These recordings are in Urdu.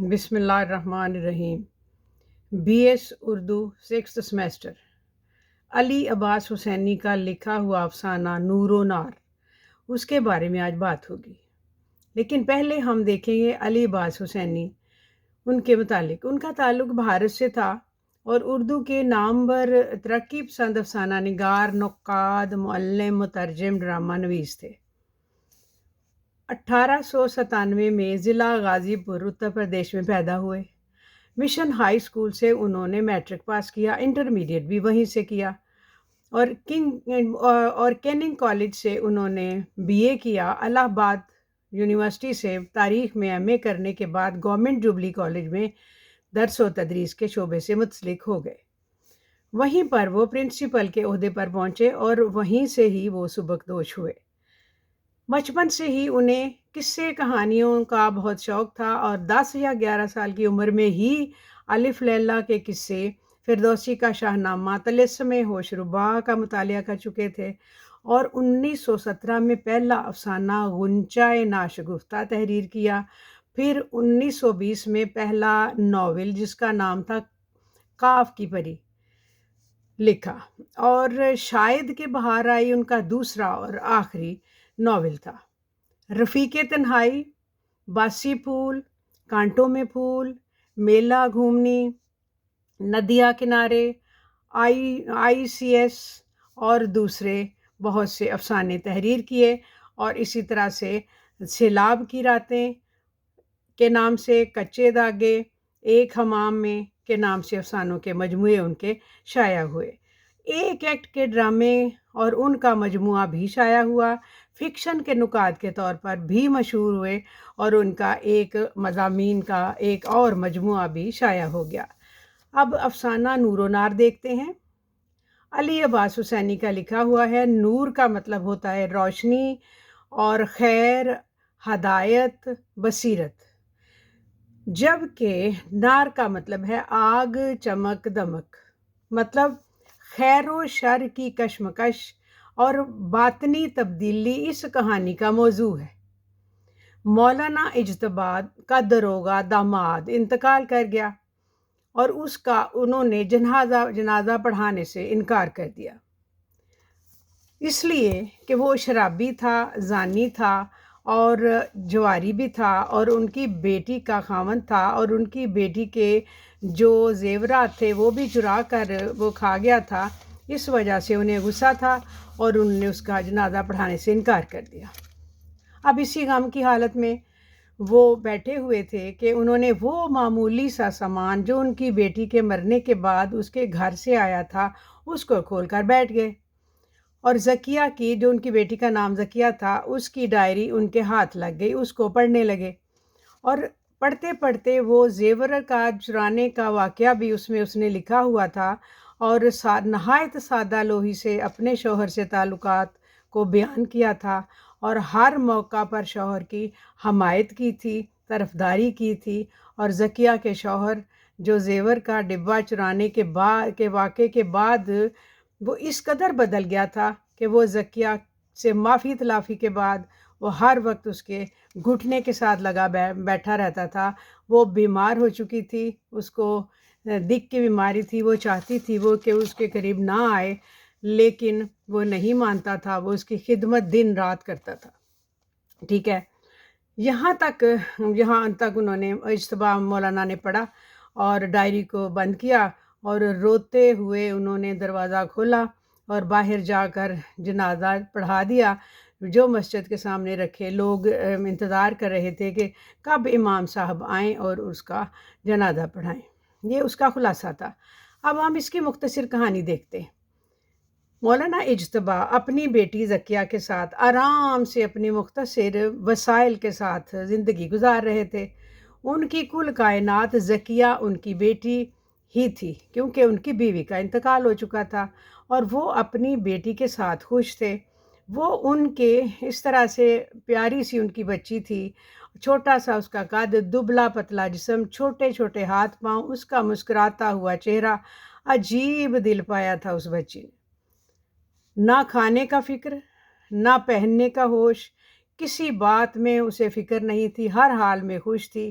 بسم اللہ الرحمن الرحیم۔ B S Urdu 6th semester. Ali Abbas Husaini کا لکھا ہوا افسانہ نور و نار، اس کے بارے میں آج بات ہوگی۔ لیکن پہلے ہم دیکھیں گے علی عباس حسینی، ان کے متعلق۔ ان کا تعلق بھارت سے تھا اور اردو کے نامور ترقی پسند افسانہ نگار، نقاد، معلم، مترجم، ڈرامہ نویس تھے۔ 1897 میں ضلع غازی پور اتر پردیش میں پیدا ہوئے۔ مشن ہائی اسکول سے انہوں نے میٹرک پاس کیا، انٹرمیڈیٹ بھی وہیں سے کیا، اور کیننگ کالج سے انہوں نے بی اے کیا۔ الہ آباد یونیورسٹی سے تاریخ میں ایم اے کرنے کے بعد گورنمنٹ جوبلی کالج میں درس و تدریس کے شعبے سے منسلک ہو گئے۔ وہیں پر وہ پرنسپل کے عہدے پر پہنچے اور وہیں سے ہی وہ سبکدوش ہوئے۔ بچپن سے ہی انہیں قصے کہانیوں کا بہت شوق تھا اور 10 یا 11 سال کی عمر میں ہی الف لیلا کے قصے، فردوسی کا شاہنامہ، طلسم ہوش ربا کا مطالعہ کر چکے تھے، اور 1917 میں پہلا افسانہ غنچۂ ناشگفتہ تحریر کیا۔ پھر 1920 میں پہلا ناول جس کا نام تھا کاف کی پری لکھا، اور شاید کہ بہار آئی ان کا دوسرا اور آخری ناول تھا۔ رفیق تنہائی، باسی پھول، کانٹوں میں پھول، میلہ گھومنی، ندیہ کنارے، آئی سی ایس اور دوسرے بہت سے افسانے تحریر کیے، اور اسی طرح سے سیلاب کی راتیں کے نام سے، کچے دھاگے، ایک حمام میں کے نام سے افسانوں کے مجموعے ان کے شائع ہوئے۔ ایک ایکٹ کے ڈرامے اور ان کا مجموعہ بھی شائع ہوا، فکشن کے نکات کے طور پر بھی مشہور ہوئے، اور ان کا ایک مضامین کا ایک اور مجموعہ بھی شائع ہو گیا۔ اب افسانہ نور و نار دیکھتے ہیں۔ علی عباس حسینی کا لکھا ہوا ہے۔ نور کا مطلب ہوتا ہے روشنی، اور خیر، ہدایت، بصیرت، جبکہ نار کا مطلب ہے آگ، چمک، دمک، مطلب خیر و شر کی کشمکش اور باطنی تبدیلی اس کہانی کا موضوع ہے۔ مولانا اجتبا کا داروغہ داماد انتقال کر گیا اور اس کا انہوں نے جنازہ پڑھانے سے انکار کر دیا، اس لیے کہ وہ شرابی تھا، زانی تھا اور جواری بھی تھا، اور ان کی بیٹی کا خاوند تھا، اور ان کی بیٹی کے جو زیورات تھے وہ بھی چرا کر وہ کھا گیا تھا۔ اس وجہ سے انہیں غصہ تھا اور انہوں نے اس کا جنازہ پڑھانے سے انکار کر دیا۔ اب اسی غم کی حالت میں وہ بیٹھے ہوئے تھے کہ انہوں نے وہ معمولی سا سامان جو ان کی بیٹی کے مرنے کے بعد اس کے گھر سے آیا تھا اس کو کھول کر بیٹھ گئے، اور زکیہ کی، جو ان کی بیٹی کا نام زکیہ تھا، اس کی ڈائری ان کے ہاتھ لگ گئی، اس کو پڑھنے لگے، اور پڑھتے پڑھتے وہ زیور کا چرانے کا واقعہ بھی اس میں اس نے لکھا ہوا تھا، اور نہایت سادہ لوحی سے اپنے شوہر سے تعلقات کو بیان کیا تھا، اور ہر موقع پر شوہر کی حمایت کی تھی، طرفداری کی تھی، اور زکیہ کے شوہر جو زیور کا ڈبہ چرانے کے واقعے کے بعد وہ اس قدر بدل گیا تھا کہ وہ زکیہ سے معافی تلافی کے بعد وہ ہر وقت اس کے گھٹنے کے ساتھ لگا بیٹھا رہتا تھا۔ وہ بیمار ہو چکی تھی، اس کو دل کی بیماری تھی، وہ چاہتی تھی وہ کہ اس کے قریب نہ آئے، لیکن وہ نہیں مانتا تھا، وہ اس کی خدمت دن رات کرتا تھا۔ ٹھیک ہے، یہاں تک انہوں نے اجتبا مولانا نے پڑھا اور ڈائری کو بند کیا، اور روتے ہوئے انہوں نے دروازہ کھولا اور باہر جا کر جنازہ پڑھا دیا، جو مسجد کے سامنے رکھے لوگ انتظار کر رہے تھے کہ کب امام صاحب آئیں اور اس کا جنازہ پڑھائیں۔ یہ اس کا خلاصہ تھا۔ اب ہم اس کی مختصر کہانی دیکھتے ہیں۔ مولانا اجتبا اپنی بیٹی زکیہ کے ساتھ آرام سے اپنی مختصر وسائل کے ساتھ زندگی گزار رہے تھے۔ ان کی کل کائنات زکیہ ان کی بیٹی ہی تھی، کیونکہ ان کی بیوی کا انتقال ہو چکا تھا، اور وہ اپنی بیٹی کے ساتھ خوش تھے۔ وہ ان کے اس طرح سے پیاری سی ان کی بچی تھی، چھوٹا سا اس کا قد، دبلا پتلا جسم، چھوٹے چھوٹے ہاتھ پاؤں، اس کا مسکراتا ہوا چہرہ، عجیب دل پایا تھا اس بچی نے۔ نہ کھانے کا فکر، نہ پہننے کا ہوش، کسی بات میں اسے فکر نہیں تھی، ہر حال میں خوش تھی۔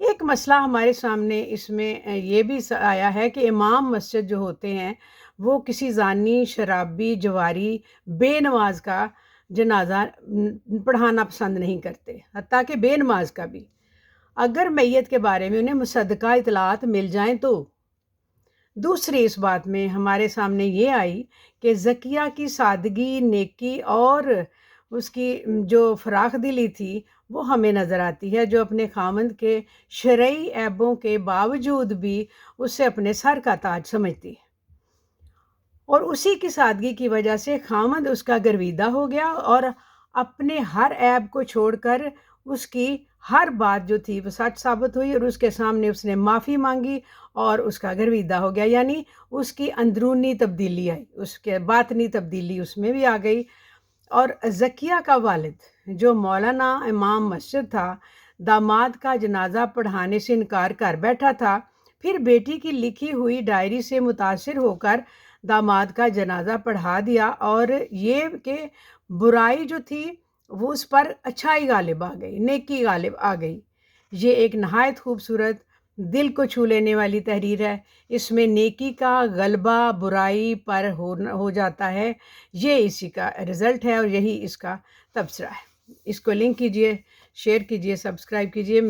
ایک مسئلہ ہمارے سامنے اس میں یہ بھی آیا ہے کہ امام مسجد جو ہوتے ہیں وہ کسی زانی، شرابی، جواری، بے نماز کا جنازہ پڑھانا پسند نہیں کرتے، حتیٰ کہ بے نماز کا بھی، اگر میت کے بارے میں انہیں مصدقہ اطلاعات مل جائیں تو۔ دوسری اس بات میں ہمارے سامنے یہ آئی کہ زکیہ کی سادگی، نیکی اور اس کی جو فراخ دلی تھی وہ ہمیں نظر آتی ہے، جو اپنے خاوند کے شرعی عیبوں کے باوجود بھی اسے اپنے سر کا تاج سمجھتی ہے، اور اسی کی سادگی کی وجہ سے خاوند اس کا گرویدہ ہو گیا اور اپنے ہر عیب کو چھوڑ کر اس کی ہر بات جو تھی وہ سچ ثابت ہوئی، اور اس کے سامنے اس نے معافی مانگی اور اس کا گرویدہ ہو گیا، یعنی اس کی اندرونی تبدیلی آئی، اس کے باطنی تبدیلی اس میں بھی آ گئی۔ اور زکیہ کا والد جو مولانا امام مسجد تھا، داماد کا جنازہ پڑھانے سے انکار کر بیٹھا تھا، پھر بیٹی کی لکھی ہوئی ڈائری سے متاثر ہو کر داماد کا جنازہ پڑھا دیا، اور یہ کہ برائی جو تھی وہ اس پر اچھائی غالب آ گئی، نیکی غالب آ گئی۔ یہ ایک نہایت خوبصورت، دل کو چھو لینے والی تحریر ہے۔ اس میں نیکی کا غلبہ برائی پر ہو جاتا ہے، یہ اسی کا رزلٹ ہے اور یہی اس کا تبصرہ ہے۔ اس کو لنک کیجئے، شیئر کیجئے، سبسکرائب کیجئے۔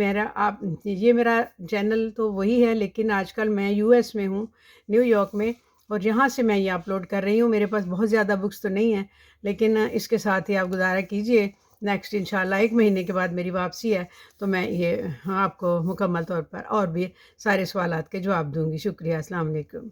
یہ میرا چینل تو وہی ہے، لیکن آج کل میں یو ایس میں ہوں، نیو یارک میں، اور یہاں سے میں یہ اپلوڈ کر رہی ہوں۔ میرے پاس بہت زیادہ بکس تو نہیں ہیں، لیکن اس کے ساتھ ہی آپ گزارا کیجئے، نیکسٹ انشاءاللہ 1 مہینے کے بعد میری واپسی ہے، تو میں یہ آپ کو مکمل طور پر اور بھی سارے سوالات کے جواب دوں گی۔ شکریہ، السلام علیکم۔